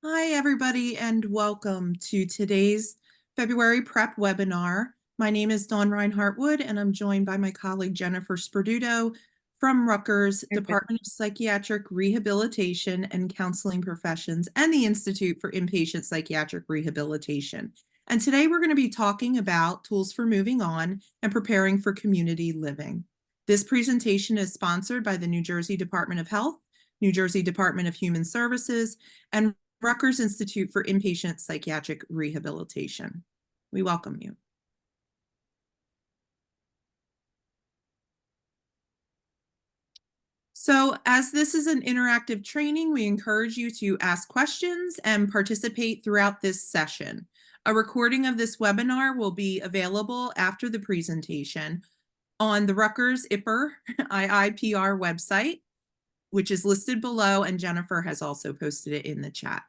Hi, everybody, and welcome to today's February Prep webinar. My name is Dawn Reinhardt-Wood, and I'm joined by my colleague Jennifer Sperduto from Rutgers Department of Psychiatric Rehabilitation and Counseling Professions and the Institute for Inpatient Psychiatric Rehabilitation. And today we're going to be talking about tools for moving on and preparing for community living. This presentation is sponsored by the New Jersey Department of Health, New Jersey Department of Human Services, and Rutgers Institute for Inpatient Psychiatric Rehabilitation. We welcome you. So as this is an interactive training, we encourage you to ask questions and participate throughout this session. A recording of this webinar will be available after the presentation on the Rutgers IIPR website, which is listed below, and Jennifer has also posted it in the chat.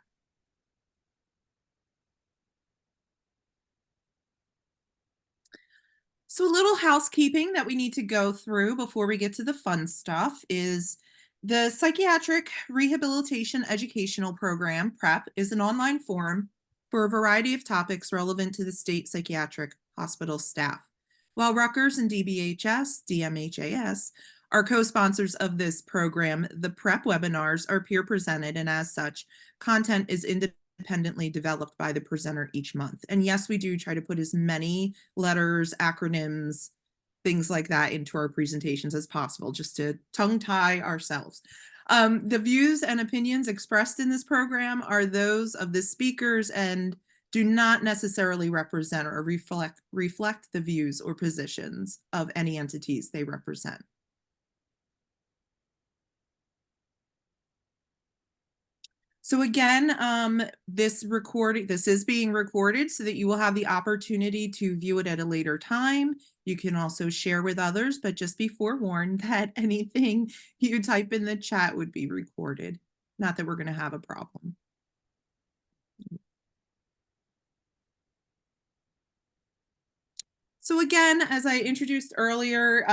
So a little housekeeping that we need to go through before we get to the fun stuff is the Psychiatric Rehabilitation Educational Program, PrEP, is an online forum for a variety of topics relevant to the state psychiatric hospital staff. While Rutgers and DMHAS are co-sponsors of this program, the PrEP webinars are peer presented, and as such, content is independently developed by the presenter each month. And yes, we do try to put as many letters, acronyms, things like that into our presentations as possible, just to tongue tie ourselves. The views and opinions expressed in this program are those of the speakers and do not necessarily represent or reflect the views or positions of any entities they represent. So again, this is being recorded so that you will have the opportunity to view it at a later time. You can also share with others, but just be forewarned that anything you type in the chat would be recorded. Not that we're going to have a problem. So again, as I introduced earlier,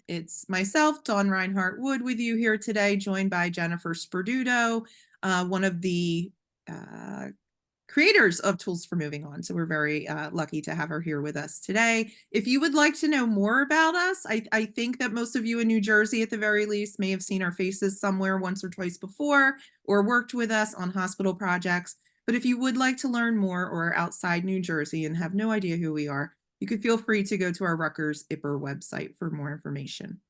it's myself, Dawn Reinhardt-Wood, with you here today, joined by Jennifer Sperduto, one of the creators of Tools for Moving On. So we're very lucky to have her here with us today. If you would like to know more about us, I think that most of you in New Jersey, at the very least, may have seen our faces somewhere once or twice before or worked with us on hospital projects. But if you would like to learn more or are outside New Jersey and have no idea who we are, you could feel free to go to our Rutgers IIPR website for more information.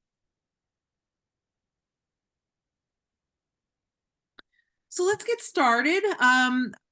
So let's get started.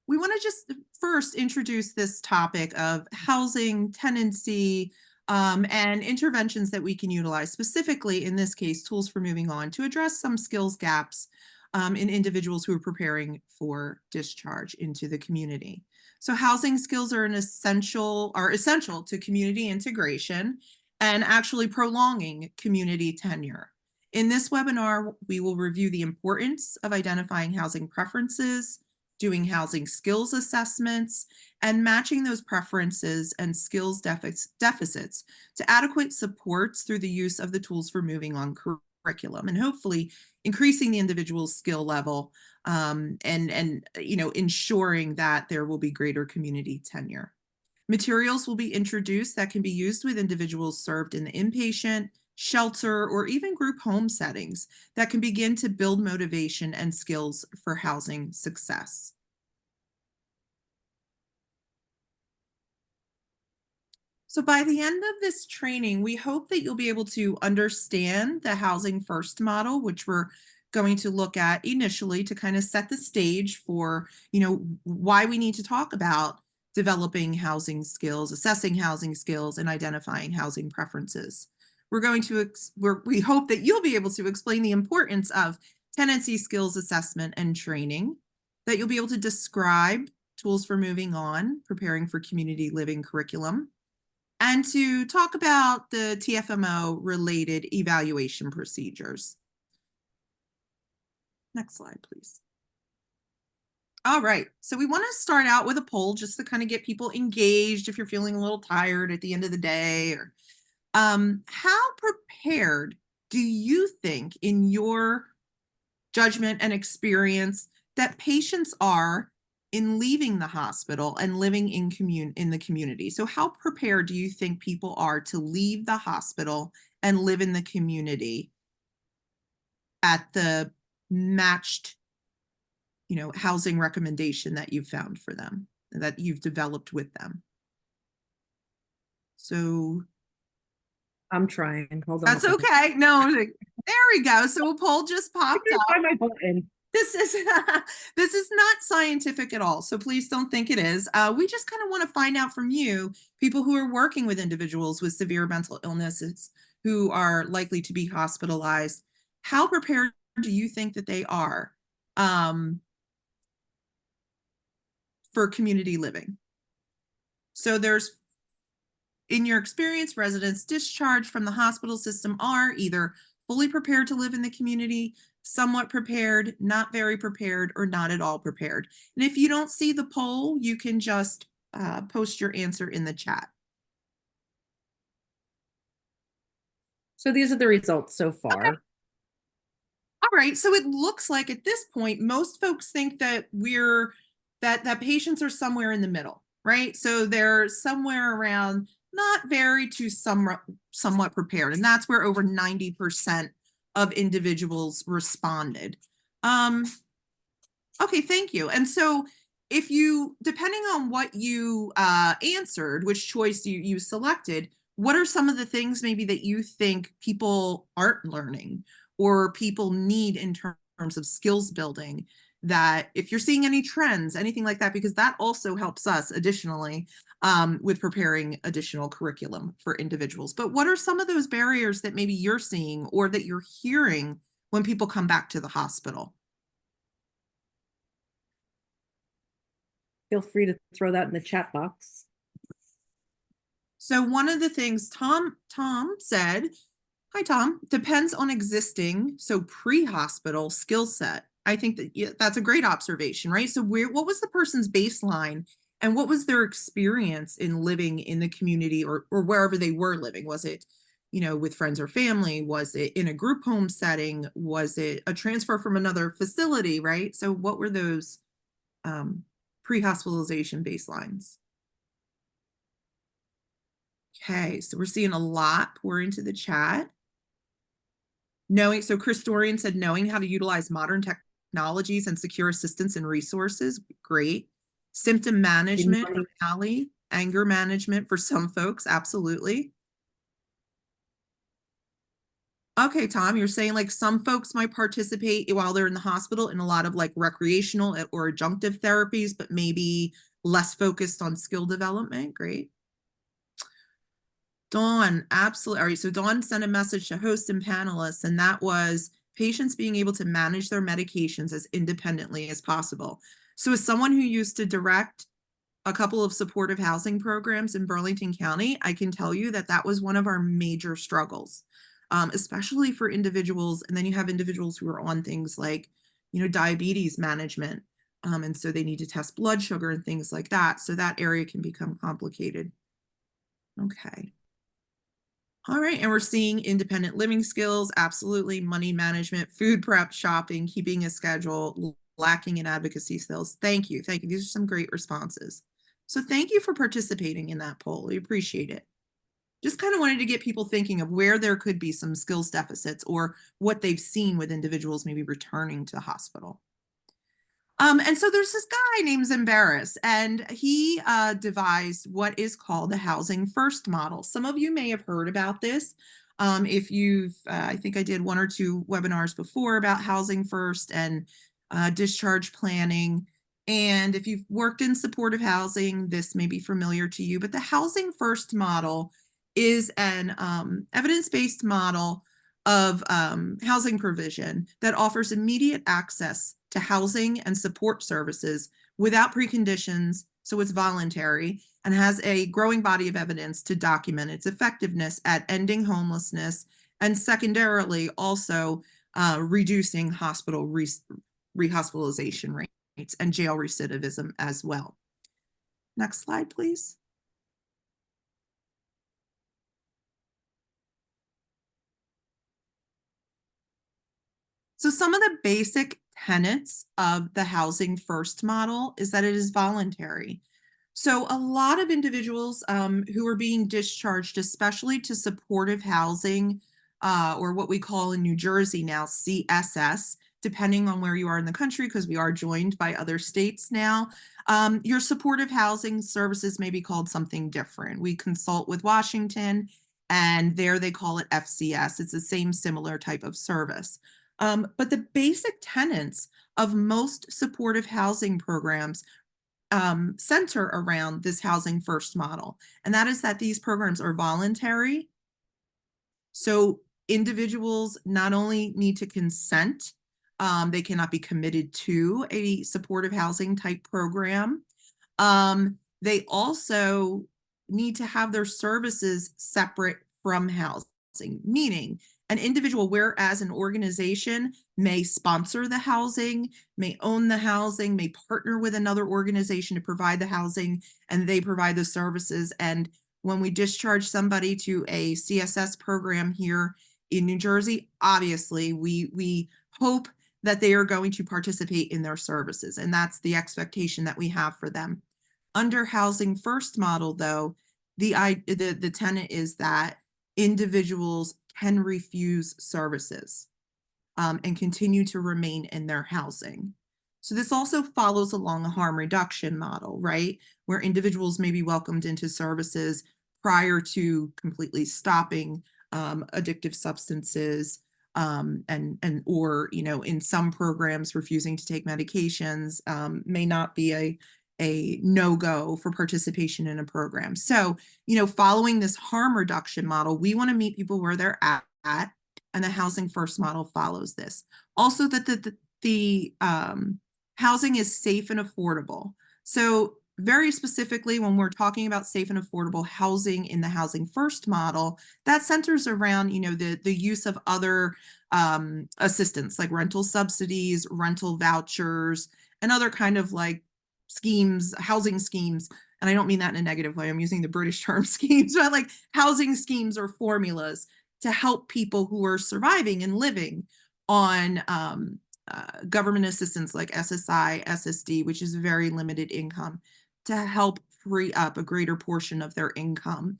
We want to just first introduce this topic of housing, tenancy, and interventions that we can utilize, specifically in this case, tools for moving on, to address some skills gaps in individuals who are preparing for discharge into the community. So housing skills are essential to community integration and actually prolonging community tenure. In this webinar, we will review the importance of identifying housing preferences, doing housing skills assessments, and matching those preferences and skills deficits to adequate supports through the use of the Tools for Moving On curriculum, and hopefully increasing the individual's skill level and ensuring that there will be greater community tenure. Materials will be introduced that can be used with individuals served in the inpatient, shelter, or even group home settings that can begin to build motivation and skills for housing success. So by the end of this training, we hope that you'll be able to understand the housing first model, which we're going to look at initially to kind of set the stage for, why we need to talk about developing housing skills, assessing housing skills, and identifying housing preferences. We hope that you'll be able to explain the importance of tenancy skills assessment and training, that you'll be able to describe tools for moving on, preparing for community living curriculum, and to talk about the TFMO related evaluation procedures. Next slide, please. All right, so we want to start out with a poll just to kind of get people engaged if you're feeling a little tired at the end of the day. Or how prepared do you think, in your judgment and experience, that patients are in leaving the hospital and living in the community. So how prepared do you think people are to leave the hospital and live in the community at the matched, housing recommendation that you've found for them, that you've developed with them? So I'm trying. Hold on a that's second. okay. No, there we go. So a poll just I popped can't up. find my button. This is this is not scientific at all, so please don't think it is. We just kind of want to find out from you, people who are working with individuals with severe mental illnesses who are likely to be hospitalized. How prepared do you think that they are for community living? So there's, in your experience, residents discharged from the hospital system are either fully prepared to live in the community, somewhat prepared, not very prepared, or not at all prepared. And if you don't see the poll, you can just post your answer in the chat. So these are the results so far. Okay. All right, so it looks like at this point, most folks think that that patients are somewhere in the middle, right? So they're somewhere around not very to somewhat prepared, and that's where over 90% of individuals responded. Okay, thank you. And so if you, depending on what you answered, which choice you selected, what are some of the things maybe that you think people aren't learning or people need in terms of skills building, that if you're seeing any trends, anything like that, because that also helps us additionally with preparing additional curriculum for individuals. But what are some of those barriers that maybe you're seeing or that you're hearing when people come back to the hospital? Feel free to throw that in the chat box. So one of the things Tom said, hi Tom, depends on existing, so pre-hospital skill set. I think that that's a great observation, right? So what was the person's baseline and what was their experience in living in the community or wherever they were living? Was it, with friends or family? Was it in a group home setting? Was it a transfer from another facility, right? So what were those pre-hospitalization baselines? Okay, so we're seeing a lot pour into the chat. So Chris Dorian said, knowing how to utilize modern technologies and secure assistance and resources, great. Symptom management for Allie, anger management for some folks, absolutely. Okay, Tom, you're saying like some folks might participate while they're in the hospital in a lot of like recreational or adjunctive therapies, but maybe less focused on skill development. Great. Dawn, absolutely. All right, so Dawn sent a message to hosts and panelists, and that was patients being able to manage their medications as independently as possible. So as someone who used to direct a couple of supportive housing programs in Burlington County, I can tell you that that was one of our major struggles, especially for individuals. And then you have individuals who are on things like, diabetes management. And so they need to test blood sugar and things like that. So that area can become complicated. Okay. All right, and we're seeing independent living skills, absolutely, money management, food prep, shopping, keeping a schedule, lacking in advocacy skills. Thank you, thank you. These are some great responses. So thank you for participating in that poll. We appreciate it. Just kind of wanted to get people thinking of where there could be some skills deficits or what they've seen with individuals maybe returning to the hospital. And so there's this guy named Zembaris, and he devised what is called the housing first model. Some of you may have heard about this. If you've, I think I did 1 or 2 webinars before about housing first and discharge planning. And if you've worked in supportive housing, this may be familiar to you, but the housing first model is an evidence-based model of housing provision that offers immediate access to housing and support services without preconditions, so it's voluntary, and has a growing body of evidence to document its effectiveness at ending homelessness and secondarily also reducing hospital rehospitalization rates and jail recidivism as well. Next slide, please. So some of the basic tenets of the Housing First model is that it is voluntary. So a lot of individuals who are being discharged, especially to supportive housing, or what we call in New Jersey now CSS, depending on where you are in the country, because we are joined by other states now. Your supportive housing services may be called something different. We consult with Washington, and there they call it FCS. It's the same similar type of service. But the basic tenets of most supportive housing programs center around this housing first model. And that is that these programs are voluntary. So individuals not only need to consent, they cannot be committed to a supportive housing type program. They also need to have their services separate from housing, meaning an individual, whereas an organization may sponsor the housing, may own the housing, may partner with another organization to provide the housing, and they provide the services. And when we discharge somebody to a CSS program here in New Jersey, obviously we hope that they are going to participate in their services, and that's the expectation that we have for them. Under Housing First model, though, the tenet is that individuals can refuse services and continue to remain in their housing. So this also follows along a harm reduction model, right? Where individuals may be welcomed into services prior to completely stopping addictive substances, and or in some programs refusing to take medications may not be a no-go for participation in a program. So following this harm reduction model, we want to meet people where they're at, and the Housing First model follows this. Also, that the housing is safe and affordable. So very specifically, when we're talking about safe and affordable housing in the Housing First model, that centers around the use of other assistance like rental subsidies, rental vouchers, and other kind of like schemes, housing schemes. And I don't mean that in a negative way. I'm using the British term schemes, but like housing schemes or formulas to help people who are surviving and living on government assistance like SSI, SSD, which is very limited income, to help free up a greater portion of their income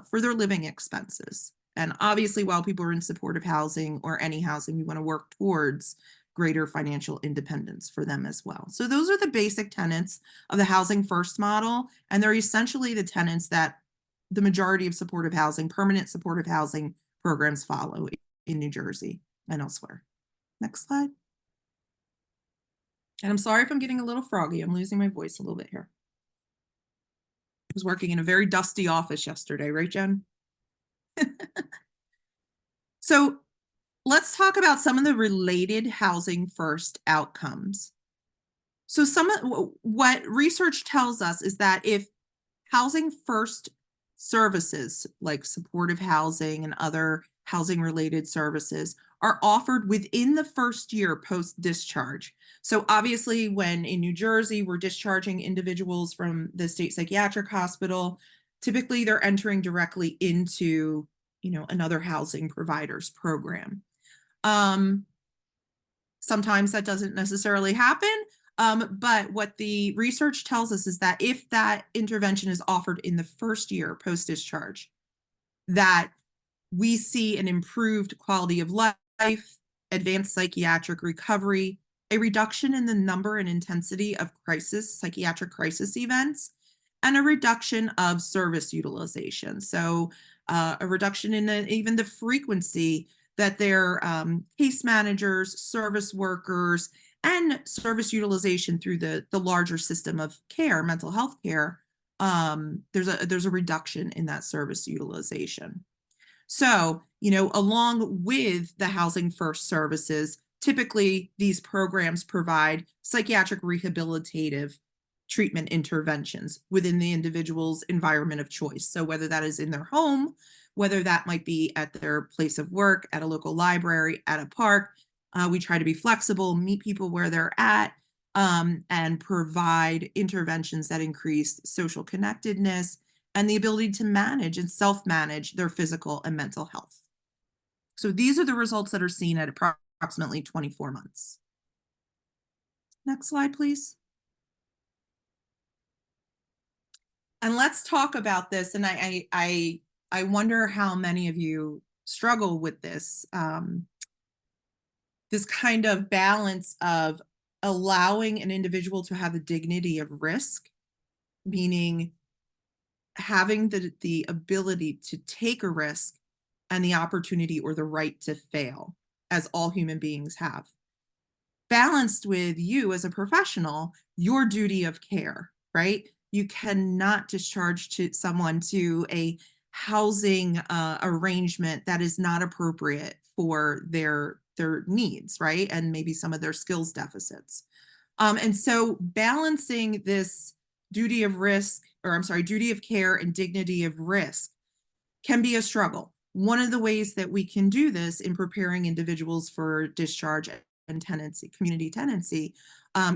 for their living expenses. And obviously, while people are in supportive housing or any housing, we want to work towards greater financial independence for them as well. So those are the basic tenets of the Housing First model, and they're essentially the tenets that the majority of supportive housing, permanent supportive housing programs follow in New Jersey and elsewhere. Next slide. And I'm sorry if I'm getting a little froggy. I'm losing my voice a little bit here. I was working in a very dusty office yesterday, right, Jen? So let's talk about some of the related Housing First outcomes. So some of what research tells us is that if Housing First services like supportive housing and other housing related services are offered within the first year post discharge. So obviously, when in New Jersey we're discharging individuals from the state psychiatric hospital, typically they're entering directly into another housing provider's program. Sometimes that doesn't necessarily happen. But what the research tells us is that if that intervention is offered in the first year post-discharge, that we see an improved quality of life, advanced psychiatric recovery, a reduction in the number and intensity of psychiatric crisis events, and a reduction of service utilization. So a reduction in even the frequency that their case managers, service workers, and service utilization through the larger system of care, mental health care, there's a reduction in that service utilization. So, along with the Housing First services, typically these programs provide psychiatric rehabilitative treatment interventions within the individual's environment of choice. So whether that is in their home, whether that might be at their place of work, at a local library, at a park, we try to be flexible, meet people where they're at, and provide interventions that increase social connectedness and the ability to manage and self-manage their physical and mental health. So these are the results that are seen at approximately 24 months. Next slide, please. And let's talk about this. And I wonder how many of you struggle with this. This kind of balance of allowing an individual to have the dignity of risk, meaning having the ability to take a risk and the opportunity or the right to fail, as all human beings have, balanced with you as a professional, your duty of care, right? You cannot discharge to someone to a housing arrangement that is not appropriate for their needs, right? And maybe some of their skills deficits. And so balancing this duty of risk, or I'm sorry, duty of care and dignity of risk can be a struggle. One of the ways that we can do this in preparing individuals for discharge and tenancy, community tenancy,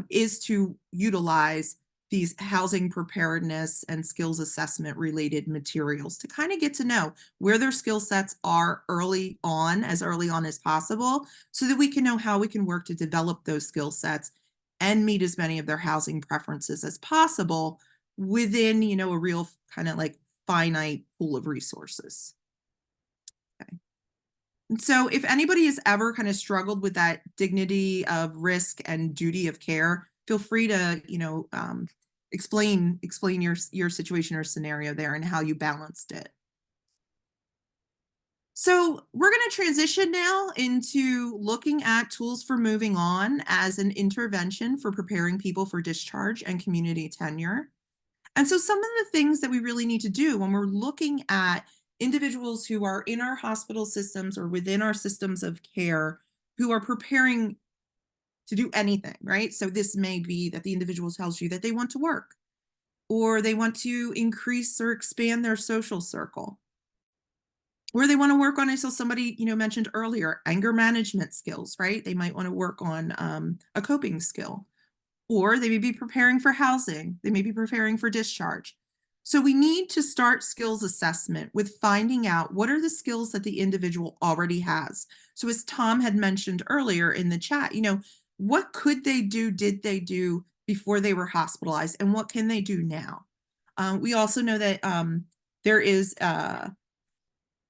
is to utilize these housing preparedness and skills assessment related materials to kind of get to know where their skill sets are early on, as early on as possible, so that we can know how we can work to develop those skill sets and meet as many of their housing preferences as possible within, a real kind of like finite pool of resources. Okay. And so if anybody has ever kind of struggled with that dignity of risk and duty of care, feel free to, explain your situation or scenario there and how you balanced it. So we're going to transition now into looking at tools for moving on as an intervention for preparing people for discharge and community tenure. And so some of the things that we really need to do when we're looking at individuals who are in our hospital systems or within our systems of care who are preparing to do anything, right? So this may be that the individual tells you that they want to work, or they want to increase or expand their social circle, or they want to work on, I saw somebody, mentioned earlier, anger management skills, right? They might want to work on a coping skill, or they may be preparing for housing. They may be preparing for discharge. So we need to start skills assessment with finding out what are the skills that the individual already has. So as Tom had mentioned earlier in the chat, what could they do, did they do before they were hospitalized, and what can they do now? We also know that there is an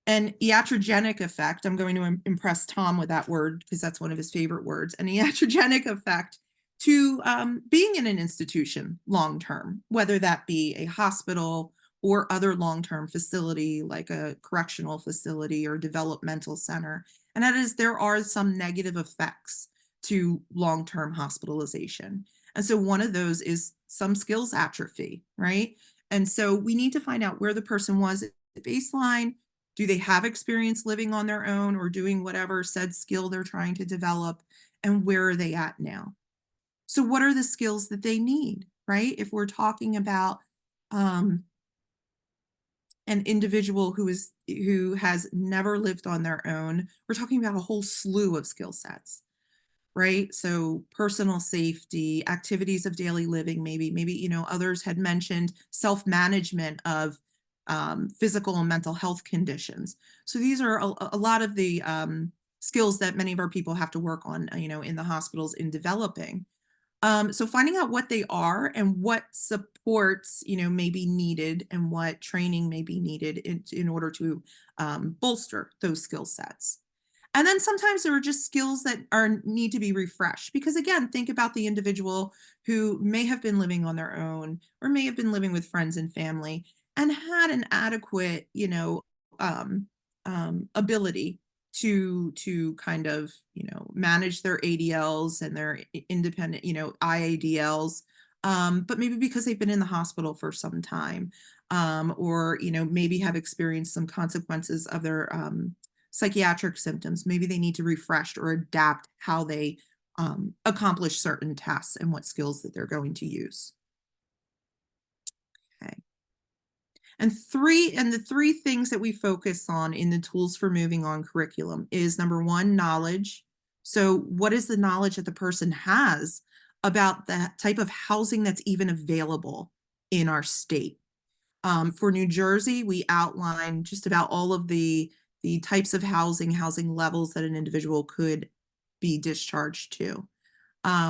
iatrogenic effect. I'm going to impress Tom with that word because that's one of his favorite words. An iatrogenic effect to being in an institution long-term, whether that be a hospital or other long-term facility like a correctional facility or developmental center. And that is, there are some negative effects to long-term hospitalization. And so one of those is some skills atrophy, right? And so we need to find out where the person was at baseline. Do they have experience living on their own or doing whatever said skill they're trying to develop? And where are they at now? So what are the skills that they need, right? If we're talking about an individual who has never lived on their own, we're talking about a whole slew of skill sets, right? So personal safety, activities of daily living, maybe others had mentioned self-management of physical and mental health conditions. So these are a lot of the skills that many of our people have to work on, in the hospitals in developing. So finding out what they are and what supports, may be needed and what training may be needed in order to bolster those skill sets. And then sometimes there are just skills that need to be refreshed because, again, think about the individual who may have been living on their own or may have been living with friends and family and had an adequate, ability to kind of, manage their ADLs and their independent, IADLs, but maybe because they've been in the hospital for some time, or, maybe have experienced some consequences of their psychiatric symptoms. Maybe they need to refresh or adapt how they accomplish certain tasks and what skills that they're going to use. Okay. And the three things that we focus on in the tools for moving on curriculum is number one, knowledge. So what is the knowledge that the person has about the type of housing that's even available in our state? For New Jersey, we outline just about all of the types of housing levels that an individual could be discharged to.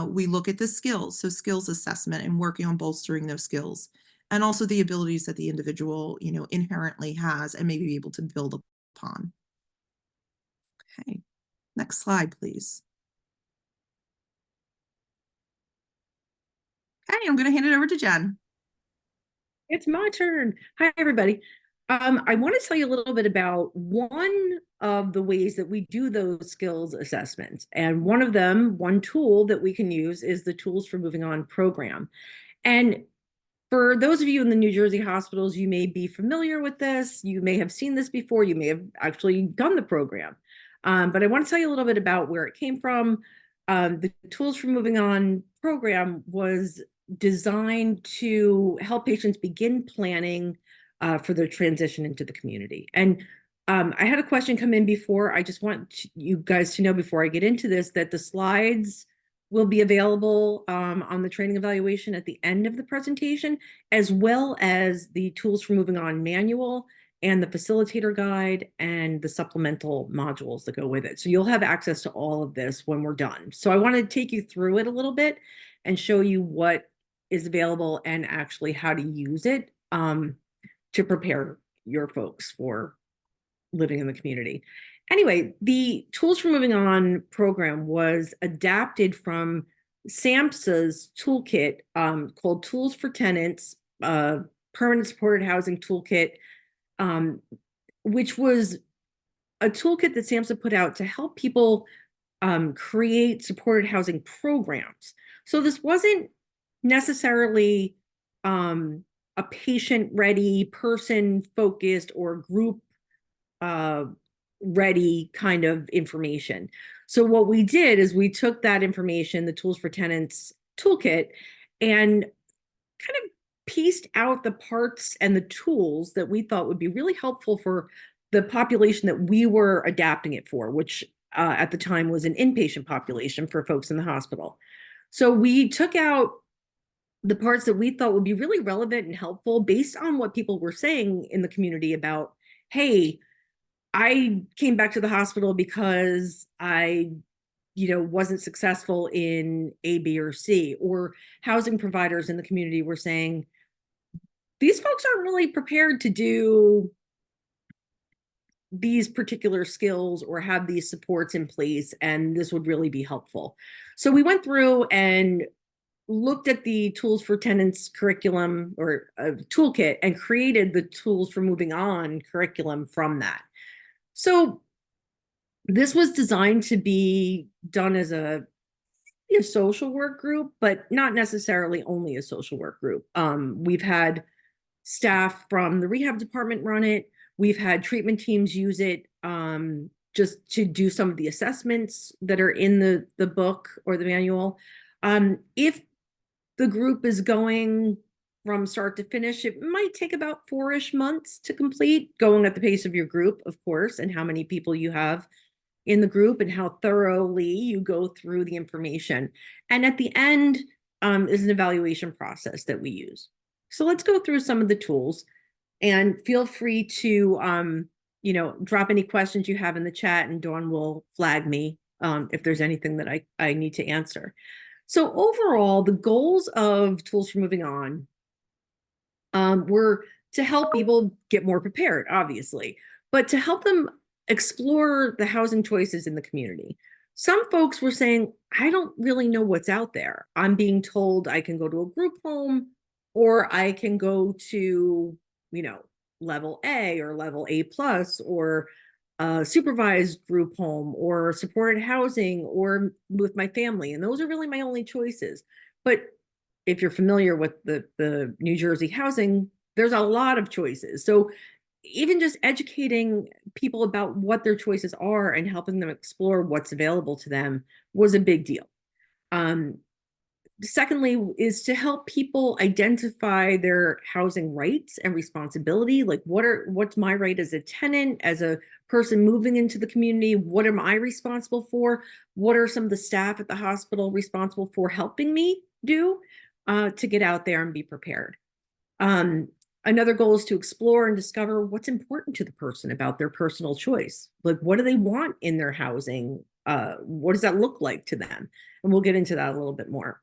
We look at the skills, so skills assessment and working on bolstering those skills, and also the abilities that the individual, inherently has and may be able to build upon. Okay, next slide, please. Okay, I'm going to hand it over to Jen. It's my turn. Hi, everybody. I want to tell you a little bit about one of the ways that we do those skills assessments. And one of them, one tool that we can use is the Tools for Moving On program. And for those of you in the New Jersey hospitals, you may be familiar with this. You may have seen this before. You may have actually done the program. But I want to tell you a little bit about where it came from. The Tools for Moving On program was designed to help patients begin planning for their transition into the community. And I had a question come in before. I just want you guys to know before I get into this that the slides will be available on the training evaluation at the end of the presentation, as well as the Tools for Moving On manual and the facilitator guide and the supplemental modules that go with it. So you'll have access to all of this when we're done. So I want to take you through it a little bit and show you what is available and actually how to use it to prepare your folks for living in the community. Anyway, the Tools for Moving On program was adapted from SAMHSA's toolkit called Tools for Tenants, Permanent Supported Housing Toolkit, which was a toolkit that SAMHSA put out to help people create supported housing programs. So this wasn't necessarily a patient-ready, person-focused, or group ready kind of information. So what we did is we took that information, the Tools for Tenants toolkit, and kind of pieced out the parts and the tools that we thought would be really helpful for the population that we were adapting it for, which at the time was an inpatient population for folks in the hospital. So we took out the parts that we thought would be really relevant and helpful based on what people were saying in the community about, hey, I came back to the hospital because I, wasn't successful in A, B, or C, or housing providers in the community were saying, these folks aren't really prepared to do these particular skills or have these supports in place, and this would really be helpful. So we went through and looked at the Tools for Tenants curriculum or toolkit and created the Tools for Moving On curriculum from that. So this was designed to be done as a social work group, but not necessarily only a social work group. We've had staff from the rehab department run it. We've had treatment teams use it just to do some of the assessments that are in the book or the manual. If the group is going from start to finish, it might take about 4-ish months to complete, going at the pace of your group, of course, and how many people you have in the group and how thoroughly you go through the information. And at the end is an evaluation process that we use. So let's go through some of the tools, and feel free to drop any questions you have in the chat, and Dawn will flag me if there's anything that I need to answer. So overall, the goals of Tools for Moving On were to help people get more prepared, obviously, but to help them explore the housing choices in the community. Some folks were saying, I don't really know what's out there. I'm being told I can go to a group home, or I can go to, level A or level A plus, or a supervised group home, or supported housing, or with my family. And those are really my only choices. But if you're familiar with the New Jersey housing, there's a lot of choices. So even just educating people about what their choices are and helping them explore what's available to them was a big deal. Secondly, is to help people identify their housing rights and responsibility. Like, what's my right as a tenant, as a person moving into the community? What am I responsible for? What are some of the staff at the hospital responsible for helping me do to get out there and be prepared? Another goal is to explore and discover what's important to the person about their personal choice. Like, what do they want in their housing what does that look like to them? And we'll get into that a little bit more.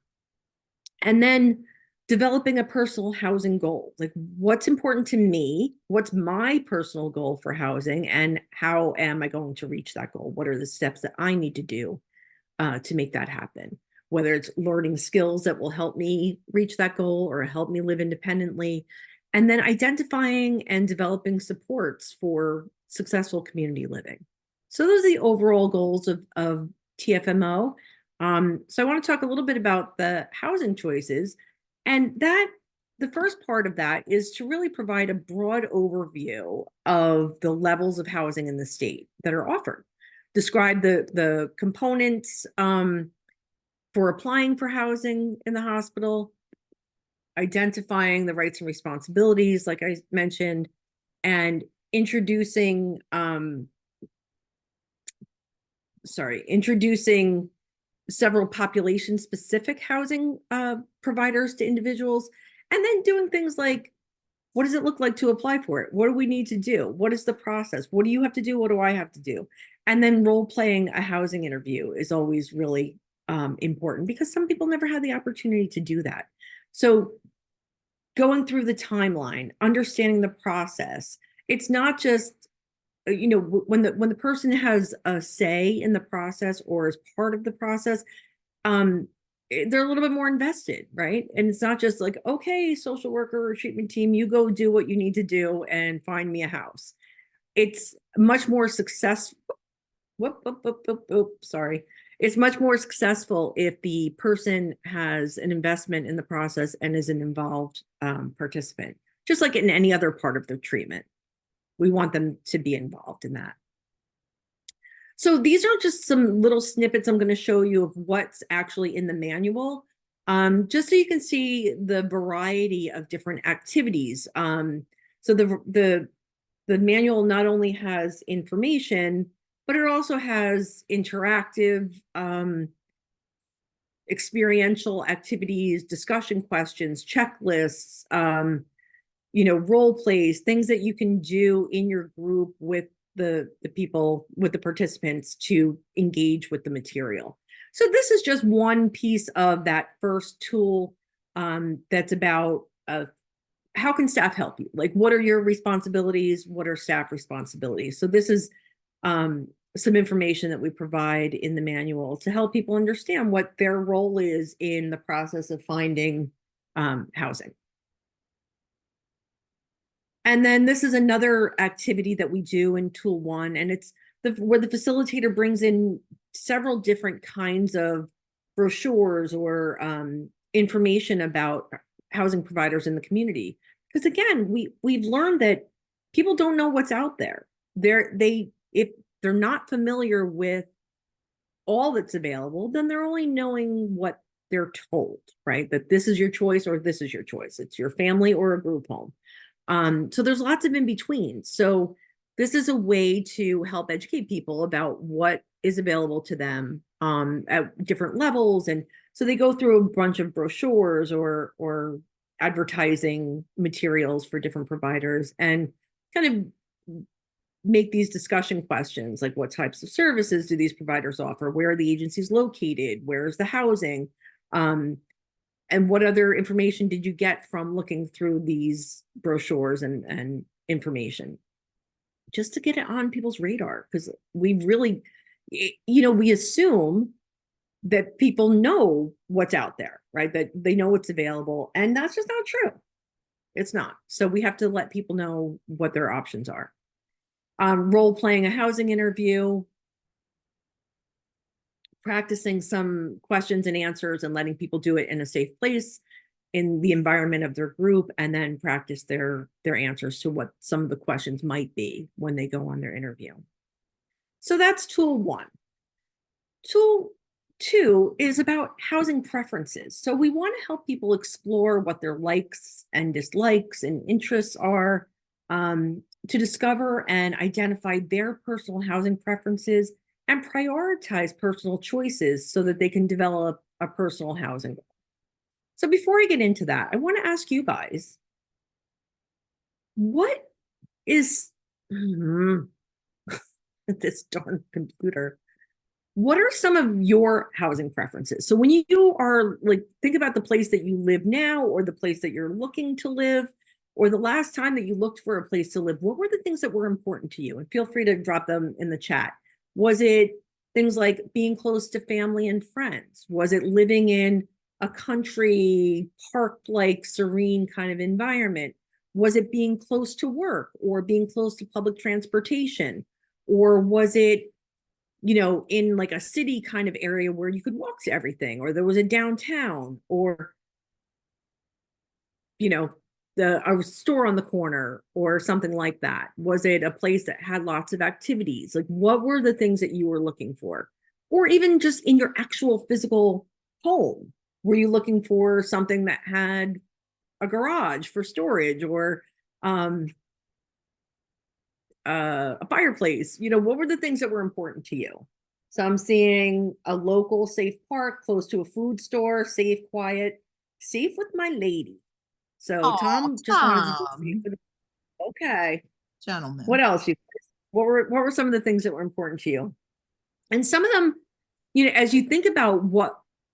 And then developing a personal housing goal, like what's important to me, what's my personal goal for housing, and how am I going to reach that goal? What are the steps that I need to do to make that happen? Whether it's learning skills that will help me reach that goal or help me live independently, and then identifying and developing supports for successful community living. So those are the overall goals of TFMO. So I want to talk a little bit about the housing choices, and that the first part of that is to really provide a broad overview of the levels of housing in the state that are offered. Describe the components for applying for housing in the hospital, identifying the rights and responsibilities, like I mentioned, and introducing several population-specific housing providers to individuals, and then doing things like, what does it look like to apply for it? What do we need to do? What is the process? What do you have to do? What do I have to do? And then role-playing a housing interview is always really important, because some people never had the opportunity to do that. So going through the timeline, understanding the process, it's not just, when the person has a say in the process or is part of the process, they're a little bit more invested, right? And it's not just like, okay, social worker or treatment team, you go do what you need to do and find me a house. It's much more successful. Sorry. It's much more successful if the person has an investment in the process and is an involved participant, just like in any other part of their treatment. We want them to be involved in that. So these are just some little snippets I'm going to show you of what's actually in the manual, just so you can see the variety of different activities. So the manual not only has information, but it also has interactive, experiential activities, discussion questions, checklists, role plays, things that you can do in your group with the people, with the participants, to engage with the material. So this is just one piece of that first tool that's about how can staff help you? Like, what are your responsibilities? What are staff responsibilities? So this is some information that we provide in the manual to help people understand what their role is in the process of finding housing. And then this is another activity that we do in Tool 1, and it's where the facilitator brings in several different kinds of brochures or information about housing providers in the community. Because again, we've learned that people don't know what's out there. If they're not familiar with all that's available, then they're only knowing what they're told, right? That this is your choice or this is your choice. It's your family or a group home. So there's lots of in between. So this is a way to help educate people about what is available to them at different levels. And so they go through a bunch of brochures or advertising materials for different providers and kind of make these discussion questions, like what types of services do these providers offer? Where are the agencies located? Where's the housing? And what other information did you get from looking through these brochures and information? Just to get it on people's radar, because we really, we assume that people know what's out there, right? That they know what's available, and that's just not true. It's not. So we have to let people know what their options are. Role playing a housing interview, practicing some questions and answers and letting people do it in a safe place in the environment of their group, and then practice their answers to what some of the questions might be when they go on their interview. So that's Tool 1. Tool 2 is about housing preferences. So we want to help people explore what their likes and dislikes and interests are, to discover and identify their personal housing preferences and prioritize personal choices so that they can develop a personal housing goal. So before I get into that, I want to ask you guys, what is this darn computer? what are some of your housing preferences? So when you are like, think about the place that you live now, or the place that you're looking to live, or the last time that you looked for a place to live, what were the things that were important to you? And feel free to drop them in the chat. Was it things like being close to family and friends? Was it living in a country park-like serene kind of environment? Was it being close to work or being close to public transportation? Or was it, in like a city kind of area where you could walk to everything, or there was a downtown, or, a store on the corner or something like that? Was it a place that had lots of activities? Like, what were the things that you were looking for? Or even just in your actual physical home, were you looking for something that had a garage for storage, or um, a fireplace? What were the things that were important to you? So I'm seeing a local safe park close to a food store, safe, quiet, safe with my lady. So Oh, Tom just wanted to be safe Tom, with. Okay. What gentlemen. else? What were some of the things that were important to you? And some of them, as you think about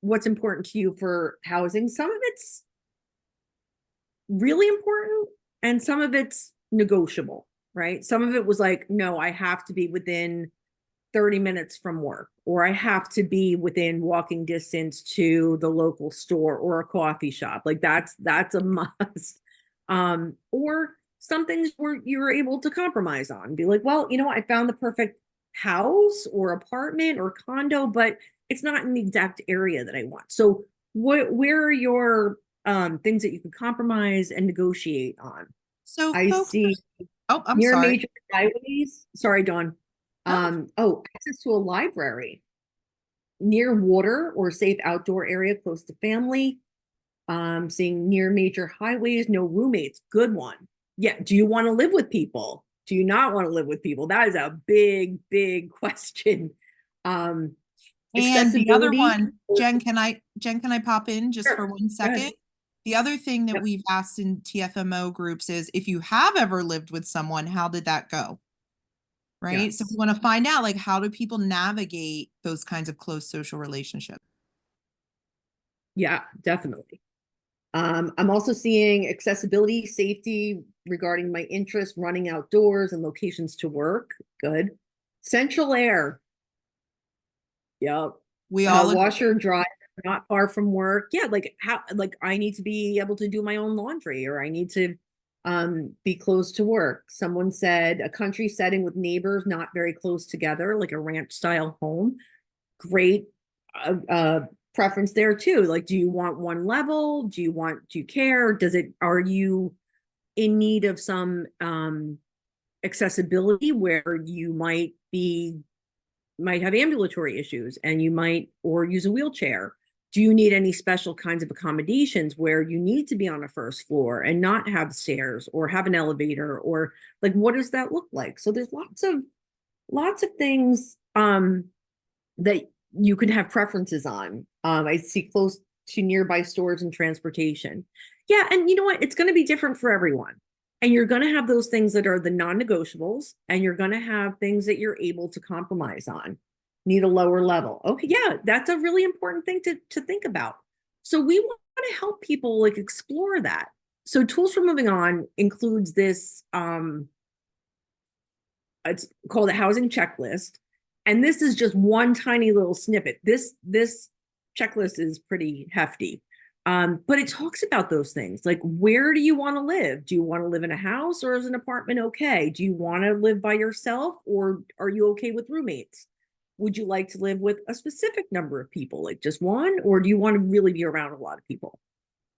what's important to you for housing, some of it's really important and some of it's negotiable, right? Some of it was like, no, I have to be within 30 minutes from work, or I have to be within walking distance to the local store or a coffee shop. Like that's a must. Or some things where you were able to compromise on, be like, well, I found the perfect house or apartment or condo, but it's not in the exact area that I want. So where are your things that you can compromise and negotiate on? So I folks, see oh, I'm near sorry. major highways. Sorry, Dawn. No, Access to a library, near water or safe outdoor area close to family. Seeing near major highways, no roommates. Good one. Yeah. Do you want to live with people? Do you not want to live with people? That is a big, big question. Um, and the other Accessibility. one, Jen, can I pop in just for Sure. one Go ahead. second? The other thing that Yep. we've asked in TFMO groups is if you have ever lived with someone, how did that go? Right? So we Yes. want to find out, like, how do people navigate those kinds of close social relationships? Yeah, definitely. I'm also seeing accessibility, safety regarding my interest, running outdoors and locations to work. Good. Central air. Yep. We all agree. Washer, dryer, not far from work. Yeah, like I need to be able to do my own laundry, or I need to be close to work. Someone said a country setting with neighbors not very close together, like a ranch style home. Great preference there too. Like, do you want one level? Do you care? Are you in need of some accessibility where you might have ambulatory issues and you might or use a wheelchair? Do you need any special kinds of accommodations where you need to be on a first floor and not have stairs or have an elevator, or like what does that look like? So there's lots of things that you can have preferences on. I see close to nearby stores and transportation. Yeah, and you know what? It's going to be different for everyone. And you're going to have those things that are the non-negotiables, and you're going to have things that you're able to compromise on. Need a lower level. Okay, yeah, that's a really important thing to think about. So we want to help people like explore that. So tools for moving on includes this it's called a housing checklist. And this is just one tiny little snippet. This checklist is pretty hefty. But it talks about those things like, where do you want to live? Do you want to live in a house, or is an apartment okay? Do you want to live by yourself, or are you okay with roommates? Would you like to live with a specific number of people, like just one, or do you want to really be around a lot of people?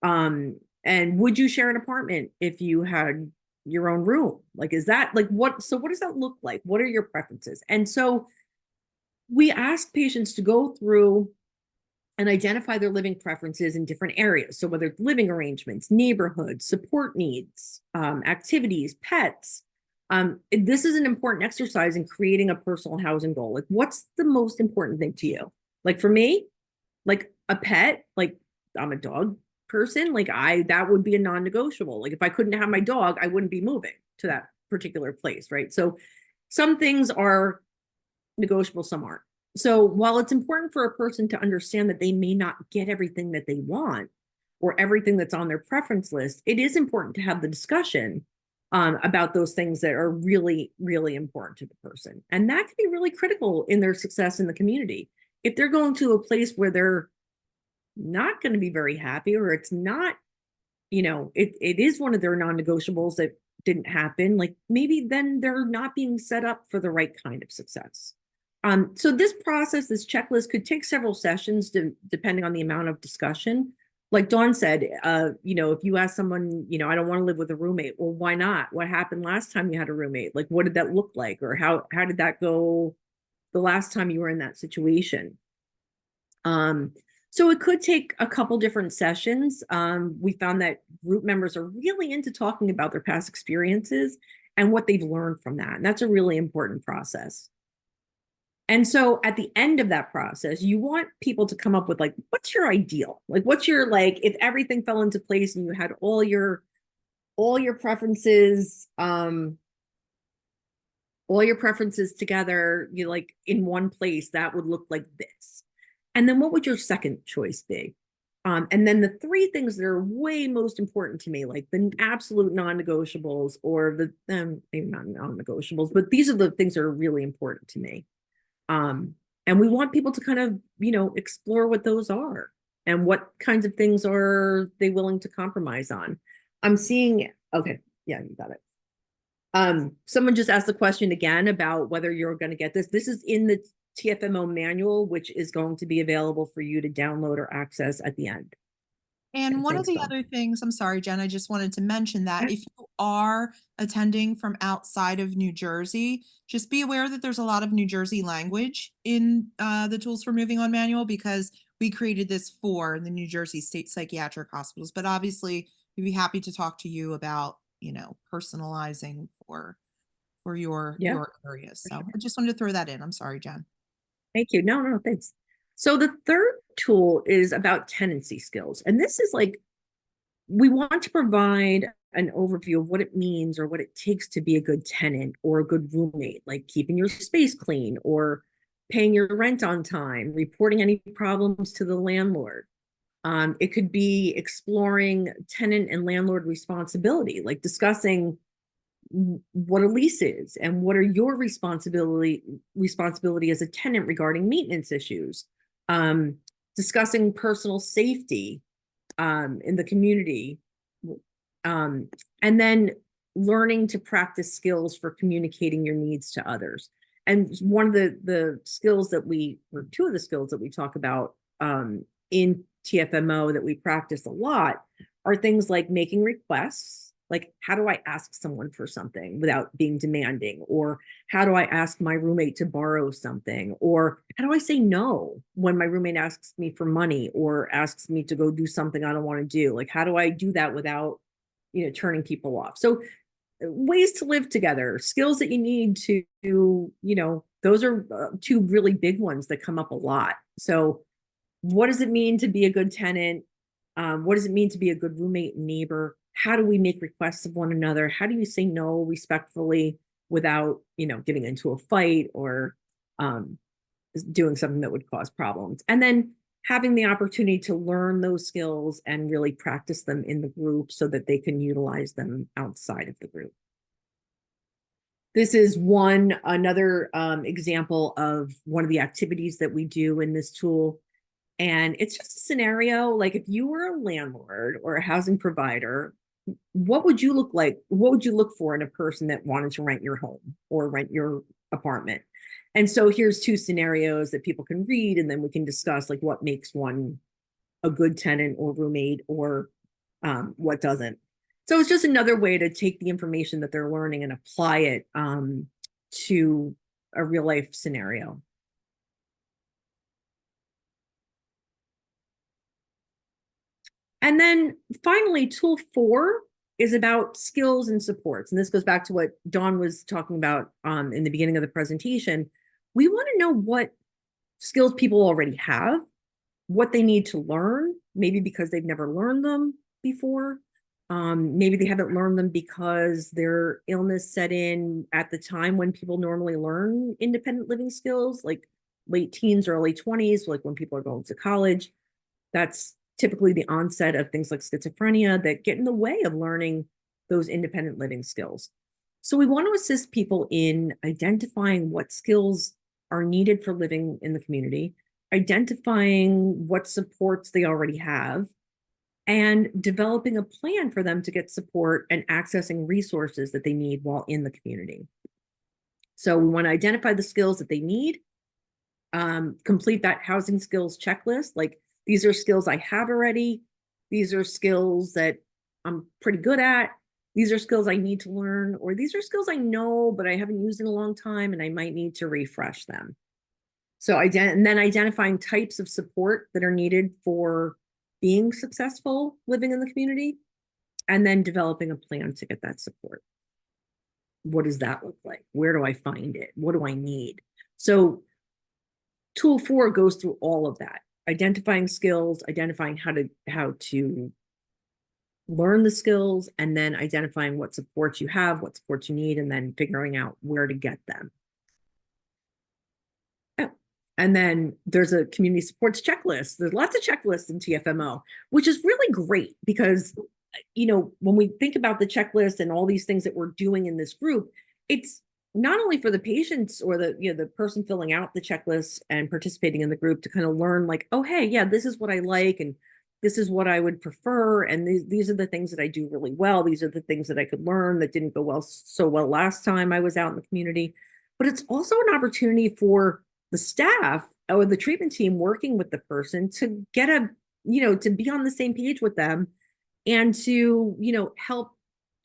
And would you share an apartment if you had your own room? Like, is that like what does that look like? What are your preferences? And so we ask patients to go through and identify their living preferences in different areas. So whether it's living arrangements, neighborhoods, support needs, activities, pets. This is an important exercise in creating a personal housing goal. Like, what's the most important thing to you? Like for me, like a pet, like I'm a dog person, like that would be a non-negotiable. Like if I couldn't have my dog, I wouldn't be moving to that particular place, right? So some things are negotiable, some aren't. So while it's important for a person to understand that they may not get everything that they want or everything that's on their preference list, it is important to have the discussion about those things that are really, really important to the person. And that can be really critical in their success in the community. If they're going to a place where they're not going to be very happy, or it's not, it is one of their non-negotiables that didn't happen, like maybe then they're not being set up for the right kind of success. So this process, this checklist could take several sessions depending on the amount of discussion. Like Dawn said, if you ask someone, I don't want to live with a roommate. Well, why not? What happened last time you had a roommate? Like, what did that look like? Or how did that go the last time you were in that situation? So it could take a couple different sessions. We found that group members are really into talking about their past experiences and what they've learned from that. And that's a really important process. And so at the end of that process, you want people to come up with like, what's your ideal? Like, what's your, like, if everything fell into place and you had all your preferences, all your preferences together, you like in one place, that would look like this. And then what would your second choice be? And then the three things that are way most important to me, like the absolute non-negotiables, or the maybe not non-negotiables, but these are the things that are really important to me. And we want people to kind of, explore what those are and what kinds of things are they willing to compromise on. I'm seeing, okay, yeah, you got it. Someone just asked the question again about whether you're going to get this. This is in the TFMO manual, which is going to be available for you to download or access at the end. And one of Thanks, the Dawn. other things, I'm sorry, Jen, I just wanted to mention that if you are attending from outside of New Jersey, just be aware that there's a lot of New Jersey language in the Tools for Moving On manual, because we created this for the New Jersey State Psychiatric Hospitals. But obviously, we'd be happy to talk to you about, personalizing for Yeah. your areas. So I just wanted to throw that in. I'm sorry, Jen. Thank you. No, thanks. So the third tool is about tenancy skills. And this is like, we want to provide an overview of what it means or what it takes to be a good tenant or a good roommate, like keeping your space clean or paying your rent on time, reporting any problems to the landlord. It could be exploring tenant and landlord responsibility, like discussing what a lease is and what are your responsibility as a tenant regarding maintenance issues, discussing personal safety in the community, and then learning to practice skills for communicating your needs to others. And one of the skills that or two of the skills that we talk about in TFMO that we practice a lot are things like making requests, like how do I ask someone for something without being demanding, or how do I ask my roommate to borrow something, or how do I say no when my roommate asks me for money or asks me to go do something I don't want to do? Like, how do I do that without, turning people off? So ways to live together, skills that you need to, those are two really big ones that come up a lot. So what does it mean to be a good tenant? What does it mean to be a good roommate and neighbor? How do we make requests of one another? How do you say no respectfully without, getting into a fight or doing something that would cause problems? And then having the opportunity to learn those skills and really practice them in the group so that they can utilize them outside of the group. This is another example of one of the activities that we do in this tool. And it's just a scenario, like if you were a landlord or a housing provider, what would you look like? What would you look for in a person that wanted to rent your home or rent your apartment? And so here's two scenarios that people can read, and then we can discuss like what makes one a good tenant or roommate, or what doesn't. So it's just another way to take the information that they're learning and apply it to a real life scenario. And then finally, tool 4 is about skills and supports. And this goes back to what Dawn was talking about in the beginning of the presentation. We want to know what skills people already have, what they need to learn, maybe because they've never learned them before. Maybe they haven't learned them because their illness set in at the time when people normally learn independent living skills, like late teens, early 20s, like when people are going to college. That's typically the onset of things like schizophrenia that get in the way of learning those independent living skills. So we want to assist people in identifying what skills are needed for living in the community, identifying what supports they already have, and developing a plan for them to get support and accessing resources that they need while in the community. So we want to identify the skills that they need, complete that housing skills checklist. Like, these are skills I have already. These are skills that I'm pretty good at. These are skills I need to learn, or these are skills I know, but I haven't used in a long time and I might need to refresh them. So and then identifying types of support that are needed for being successful living in the community, and then developing a plan to get that support. What does that look like? Where do I find it? What do I need? So tool 4 goes through all of that, identifying skills, identifying how to learn the skills, and then identifying what supports you have, what supports you need, and then figuring out where to get them. And then there's a community supports checklist. There's lots of checklists in TFMO, which is really great because, when we think about the checklist and all these things that we're doing in this group, it's not only for the patients or the person filling out the checklist and participating in the group to kind of learn, like, oh, hey, yeah, this is what I like, and this is what I would prefer, and these are the things that I do really well. These are the things that I could learn that didn't go so well last time I was out in the community. But it's also an opportunity for the staff or the treatment team working with the person to get to be on the same page with them, and to, help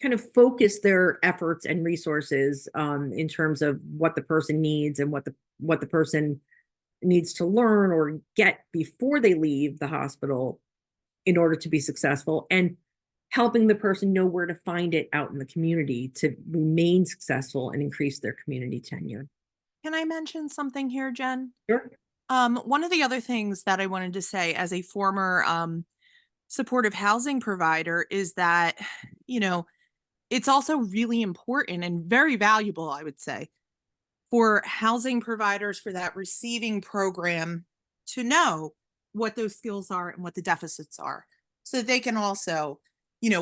kind of focus their efforts and resources in terms of what the person needs and what the person needs to learn or get before they leave the hospital in order to be successful, and helping the person know where to find it out in the community to remain successful and increase their community tenure. Can I mention something here, Jen? Sure. One of the other things that I wanted to say as a former supportive housing provider is that, it's also really important and very valuable, I would say, for housing providers, for that receiving program, to know what those skills are and what the deficits are, so that they can also,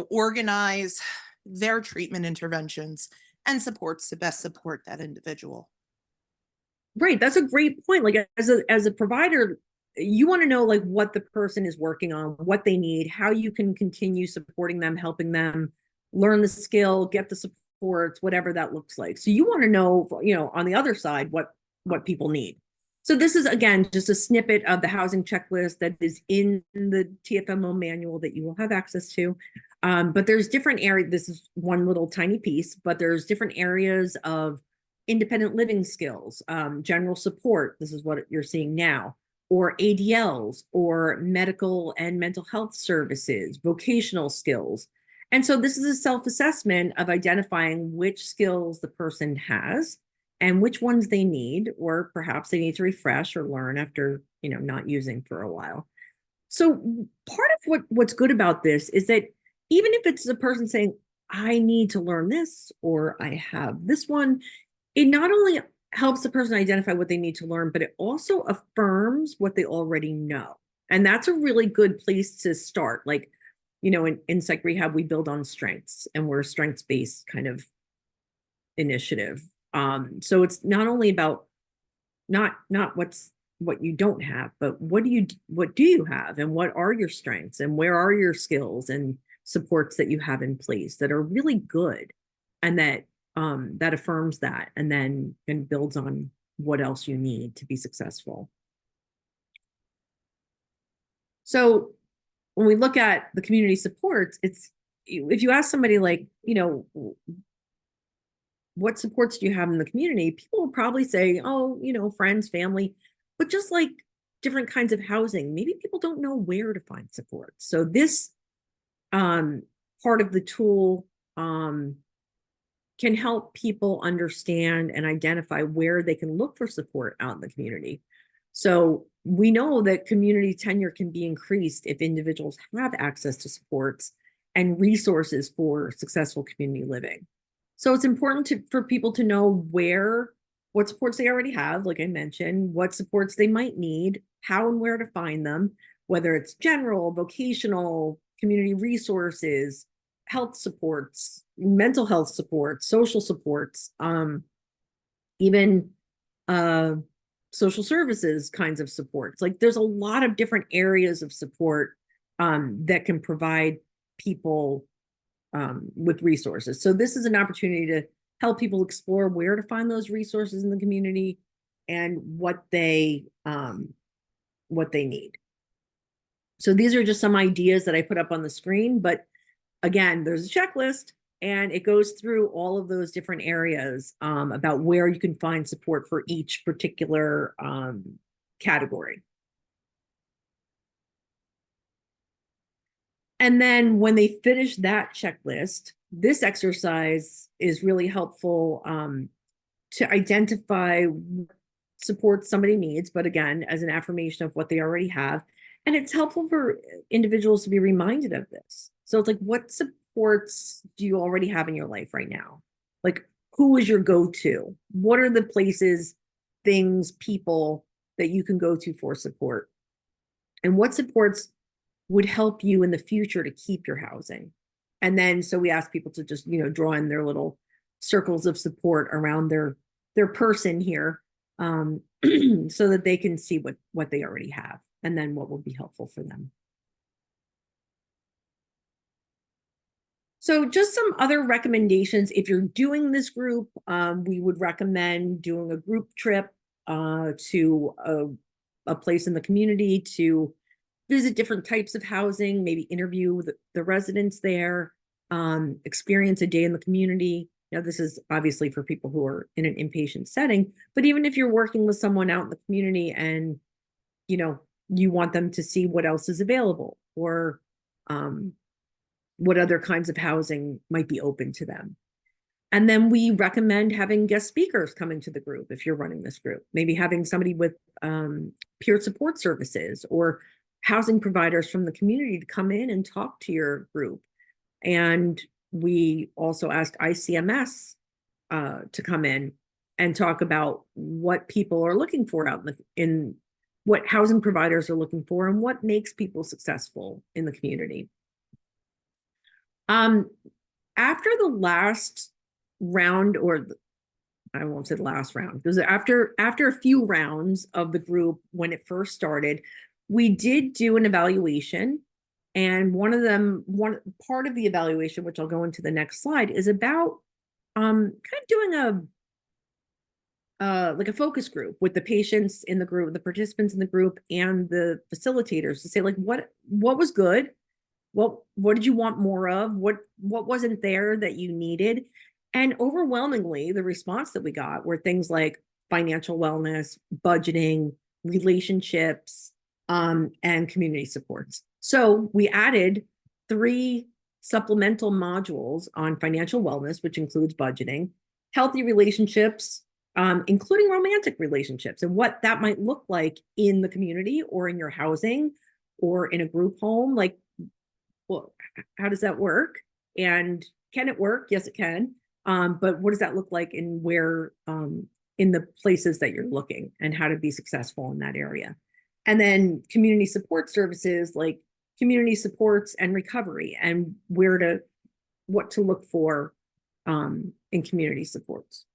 organize their treatment interventions and supports to best support that individual. Right. That's a great point. Like, as a provider, you want to know, like, what the person is working on, what they need, how you can continue supporting them, helping them learn the skill, get the supports, whatever that looks like. So you want to know, on the other side, what people need. So this is, again, just a snippet of the housing checklist that is in the TFMO manual that you will have access to. But there's different areas. This is one little tiny piece, but there's different areas of independent living skills, general support. This is what you're seeing now, or ADLs, or medical and mental health services, vocational skills. And so this is a self-assessment of identifying which skills the person has and which ones they need, or perhaps they need to refresh or learn after, not using for a while. So part of what's good about this is that even if it's a person saying, I need to learn this, or I have this one, it not only helps the person identify what they need to learn, but it also affirms what they already know. And that's a really good place to start. Like, in psych rehab, we build on strengths, and we're a strengths-based kind of initiative. So it's not only about not what you don't have, but what do you have, and what are your strengths, and where are your skills and supports that you have in place that are really good, and that affirms that, and then builds on what else you need to be successful. So when we look at the community supports, it's, if you ask somebody, like, what supports do you have in the community, people will probably say, oh, friends, family, but just like different kinds of housing, maybe people don't know where to find support. So this part of the tool can help people understand and identify where they can look for support out in the community. So we know that community tenure can be increased if individuals have access to supports and resources for successful community living. So it's important for people to know where what supports they already have, like I mentioned, what supports they might need, how and where to find them, whether it's general, vocational, community resources, health supports, mental health supports, social supports, even social services kinds of supports. Like there's a lot of different areas of support that can provide people with resources. So this is an opportunity to help people explore where to find those resources in the community and what they need. So these are just some ideas that I put up on the screen, but again, there's a checklist and it goes through all of those different areas about where you can find support for each particular category. And then when they finish that checklist, this exercise is really helpful to identify what support somebody needs, but again, as an affirmation of what they already have. And it's helpful for individuals to be reminded of this. So it's like, what supports do you already have in your life right now? Like, who is your go-to? What are the places, things, people that you can go to for support? And what supports would help you in the future to keep your housing? And then, so we ask people to just, draw in their little circles of support around their person here, so that they can see what they already have and then what will be helpful for them. So just some other recommendations. If you're doing this group, we would recommend doing a group trip to a place in the community to visit different types of housing, maybe interview the residents there, experience a day in the community. Now, this is obviously for people who are in an inpatient setting, but even if you're working with someone out in the community and, you want them to see what else is available or what other kinds of housing might be open to them. And then we recommend having guest speakers come into the group if you're running this group, maybe having somebody with peer support services or housing providers from the community to come in and talk to your group. And we also asked ICMS to come in and talk about what people are looking for out in what housing providers are looking for and what makes people successful in the community. After the last round, or I won't say the last round, because after a few rounds of the group, when it first started, we did do an evaluation. And one part of the evaluation, which I'll go into the next slide, is about kind of doing like a focus group with the patients in the group, the participants in the group, and the facilitators to say, like, what was good, what did you want more of, what wasn't there that you needed. And overwhelmingly, the response that we got were things like financial wellness, budgeting, relationships, and community supports. So we added 3 supplemental modules on financial wellness, which includes budgeting, healthy relationships, including romantic relationships, and what that might look like in the community or in your housing or in a group home. Like, well, how does that work? And can it work? Yes, it can. But what does that look like in where, in the places that you're looking, and how to be successful in that area? And then community support services, like community supports and recovery, and what to look for in community supports.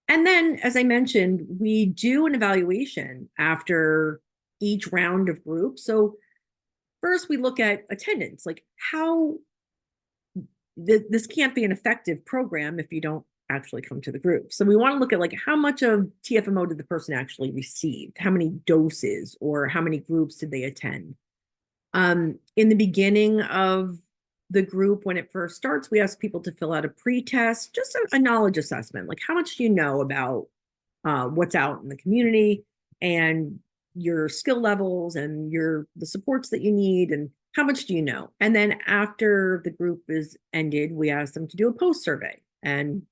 And then, as I mentioned, we do an evaluation after each round of groups. So first, we look at attendance, like how this can't be an effective program if you don't actually come to the group. So we want to look at, like, how much of TFMO did the person actually receive? How many doses or how many groups did they attend? In the beginning of the group, when it first starts, we ask people to fill out a pre-test, just a knowledge assessment, like how much do you know about what's out in the community and your skill levels and the supports that you need, and how much do you know? And then after the group is ended, we ask them to do a post survey and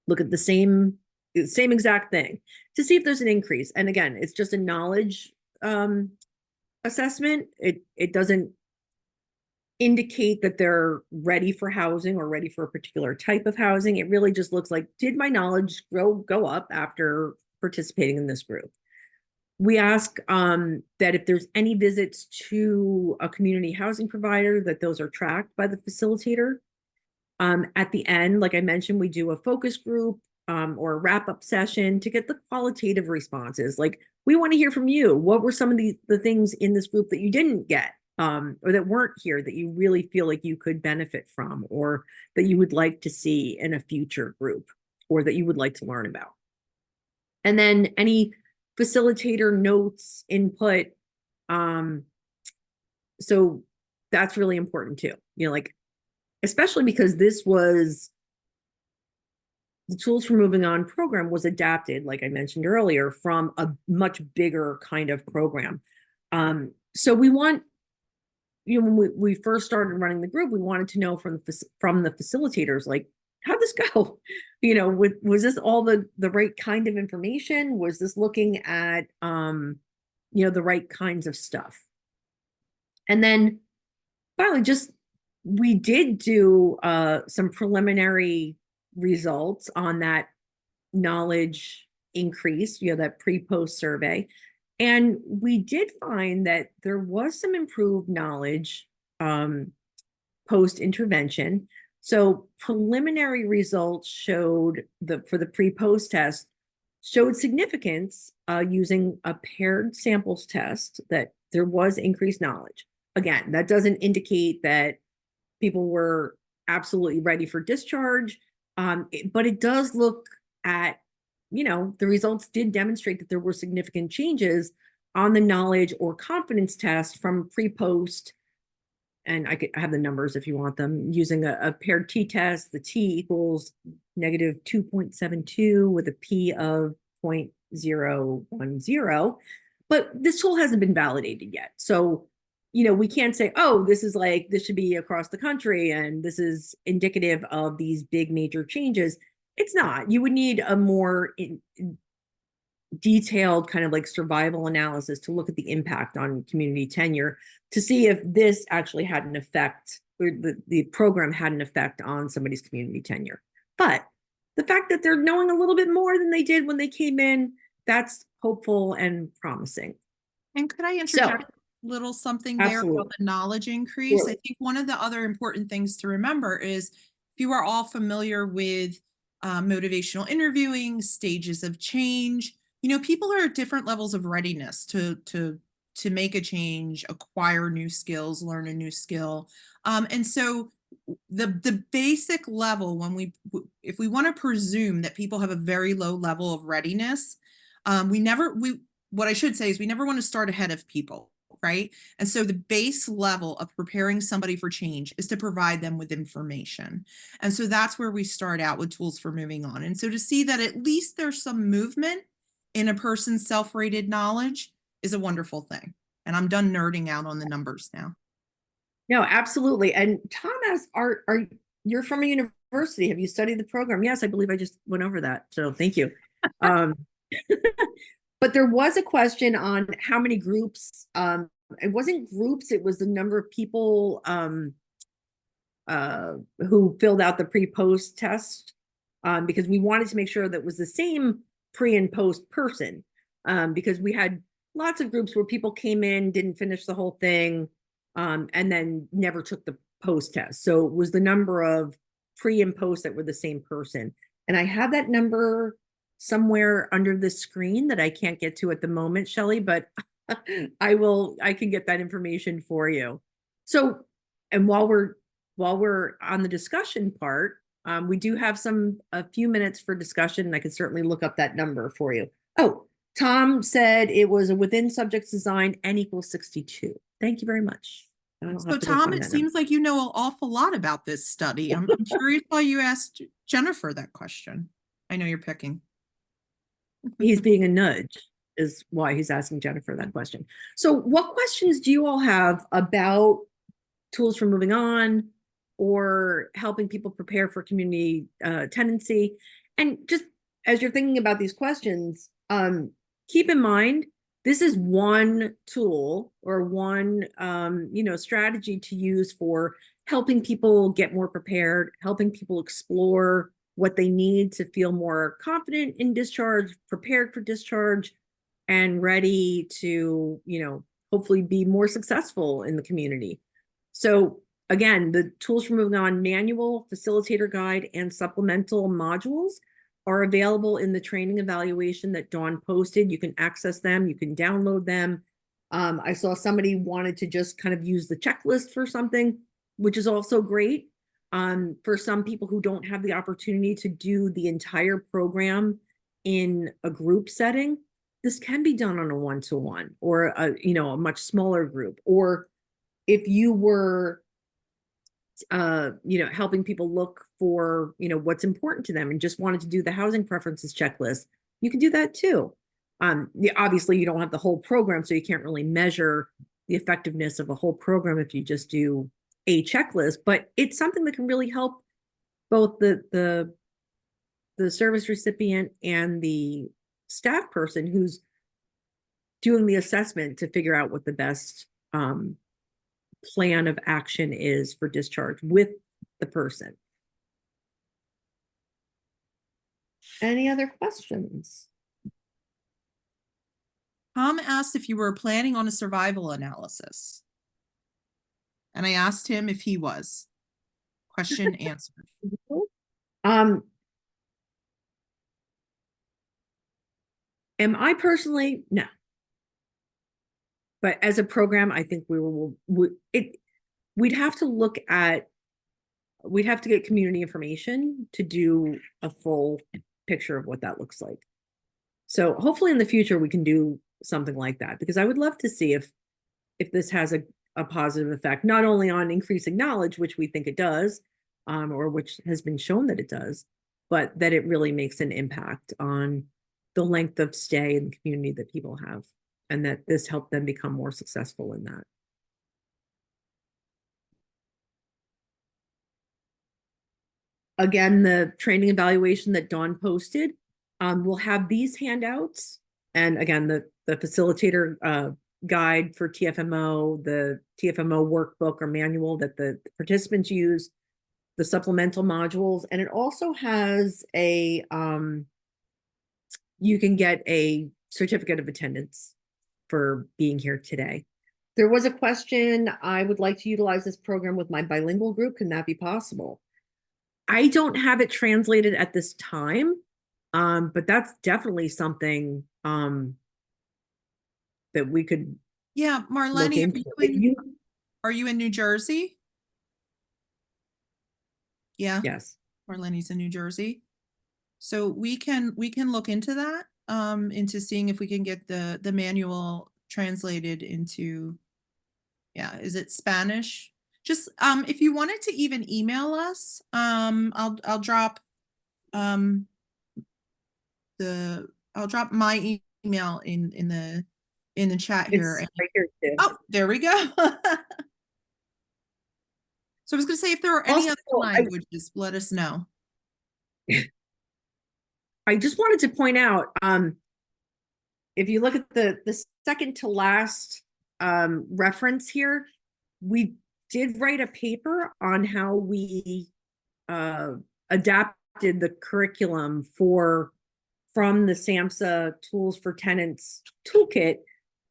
look at the same exact thing to see if there's an increase. And again, it's just a knowledge assessment. It doesn't indicate that they're ready for housing or ready for a particular type of housing. It really just looks like, did my knowledge go up after participating in this group? We ask that if there's any visits to a community housing provider, that those are tracked by the facilitator. At the end, like I mentioned, we do a focus group or a wrap-up session to get the qualitative responses. Like, we want to hear from you. What were some of the things in this group that you didn't get or that weren't here that you really feel like you could benefit from, or that you would like to see in a future group, or that you would like to learn about? And then any facilitator notes, input. So that's really important too. Like, especially because this was the Tools for Moving On program was adapted, like I mentioned earlier, from a much bigger kind of program. So we want, when we first started running the group, we wanted to know from the facilitators, like, how'd this go? Was this all the right kind of information? Was this looking at, the right kinds of stuff? And then finally, we did do some preliminary results on that knowledge increase, that pre-post survey. And we did find that there was some improved knowledge post-intervention. So preliminary results showed for the pre-post test showed significance using a paired samples test, that there was increased knowledge. Again, that doesn't indicate that people were absolutely ready for discharge, but it does look at, the results did demonstrate that there were significant changes on the knowledge or confidence test from pre-post. And I have the numbers if you want them, using a paired t-test. The t equals negative 2.72 with a p of 0.010. But this tool hasn't been validated yet. So, we can't say, oh, this should be across the country and this is indicative of these big major changes. It's not. You would need a more detailed kind of like survival analysis to look at the impact on community tenure to see if this actually had an effect, or the program had an effect on somebody's community tenure. But the fact that they're knowing a little bit more than they did when they came in, that's hopeful and promising. And could I interject a little something there about the knowledge increase? Sure. I think one of the other important things to remember is, if you are all familiar with motivational interviewing, stages of change, people are at different levels of readiness to make a change, acquire new skills, learn a new skill. And so the basic level, if we want to presume that people have a very low level of readiness, what I should say is we never want to start ahead of people, right? And so the base level of preparing somebody for change is to provide them with information. And so that's where we start out with Tools for Moving On. And so to see that at least there's some movement in a person's self-rated knowledge is a wonderful thing. And I'm done nerding out on the numbers now. No, absolutely. And Thomas, you're from a university? Have you studied the program? Yes, I believe I just went over that. So thank you. But there was a question on how many groups. It wasn't groups, it was the number of people who filled out the pre-post test, because we wanted to make sure that it was the same pre and post person, because we had lots of groups where people came in, didn't finish the whole thing, and then never took the post test. So it was the number of pre and post that were the same person. And I have that number somewhere under the screen that I can't get to at the moment, Shelley, but I can get that information for you. So, and while we're on the discussion part, we do have a few minutes for discussion, and I can certainly look up that number for you. Oh, Tom said it was a within subjects design, N equals 62. Thank you very much. So Tom, it seems like you know an awful lot about this study. I'm curious why you asked Jennifer that question. I know you're picking. He's being a nudge is why he's asking Jennifer that question. So what questions do you all have about Tools for Moving On or helping people prepare for community tenancy? And just as you're thinking about these questions, keep in mind this is one tool or one, strategy to use for helping people get more prepared, helping people explore what they need to feel more confident in discharge, prepared for discharge, and ready to, hopefully be more successful in the community. So again, the tools for moving on manual, facilitator guide, and supplemental modules are available in the training evaluation that Dawn posted. You can access them, you can download them. I saw somebody wanted to just kind of use the checklist for something, which is also great. For some people who don't have the opportunity to do the entire program in a group setting, this can be done on a one-to-one or a much smaller group. Or if you were helping people look for, what's important to them and just wanted to do the housing preferences checklist, you can do that too. Obviously you don't have the whole program, so you can't really measure the effectiveness of a whole program if you just do a checklist, but it's something that can really help both the service recipient and the staff person who's doing the assessment to figure out what the best plan of action is for discharge with the person. Any other questions? Tom asked if you were planning on a survival analysis. And I asked him if he was. Question answered. Am I personally? No. But as a program, I think we'd have to look at, we'd have to get community information to do a full picture of what that looks like. So hopefully in the future we can do something like that, because I would love to see if this has a positive effect, not only on increasing knowledge, which we think it does, or which has been shown that it does, but that it really makes an impact on the length of stay in the community that people have, and that this helped them become more successful in that. Again, the training evaluation that Dawn posted will have these handouts. And again, the facilitator guide for TFMO, the TFMO workbook or manual that the participants use, the supplemental modules, and it also has a, you can get a certificate of attendance for being here today. There was a question, I would like to utilize this program with my bilingual group. Can that be possible? I don't have it translated at this time, but that's definitely something that we could. Yeah, Marlene, are you in New Jersey? Yeah. Yes. Marlene's in New Jersey. So we can look into that, into seeing if we can get the manual translated into, yeah, is it Spanish? Just if you wanted to even email us, I'll drop I'll drop my email in the chat here. Right here too. Oh, there we go. So I was going to say, if there are any other languages, let us know. I just wanted to point out, if you look at the second to last reference here, we did write a paper on how we adapted the curriculum from the SAMHSA Tools for Tenants toolkit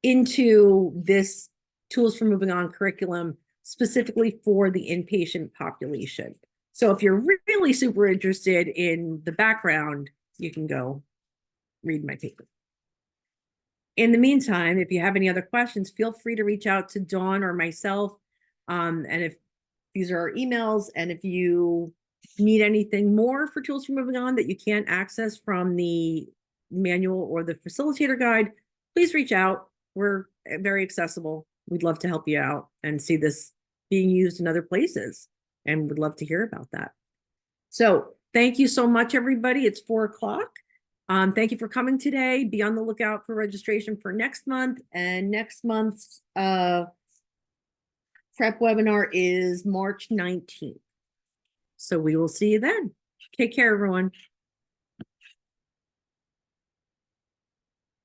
into this Tools for Moving On curriculum, specifically for the inpatient population. So if you're really super interested in the background, you can go read my paper. In the meantime, if you have any other questions, feel free to reach out to Dawn or myself. And if these are our emails, and if you need anything more for Tools for Moving On that you can't access from the manual or the facilitator guide, please reach out. We're very accessible. We'd love to help you out and see this being used in other places, and would love to hear about that. So thank you so much, everybody. It's 4 o'clock. Thank you for coming today. Be on the lookout for registration for next month, and next month's prep webinar is March 19th. So we will see you then. Take care, everyone.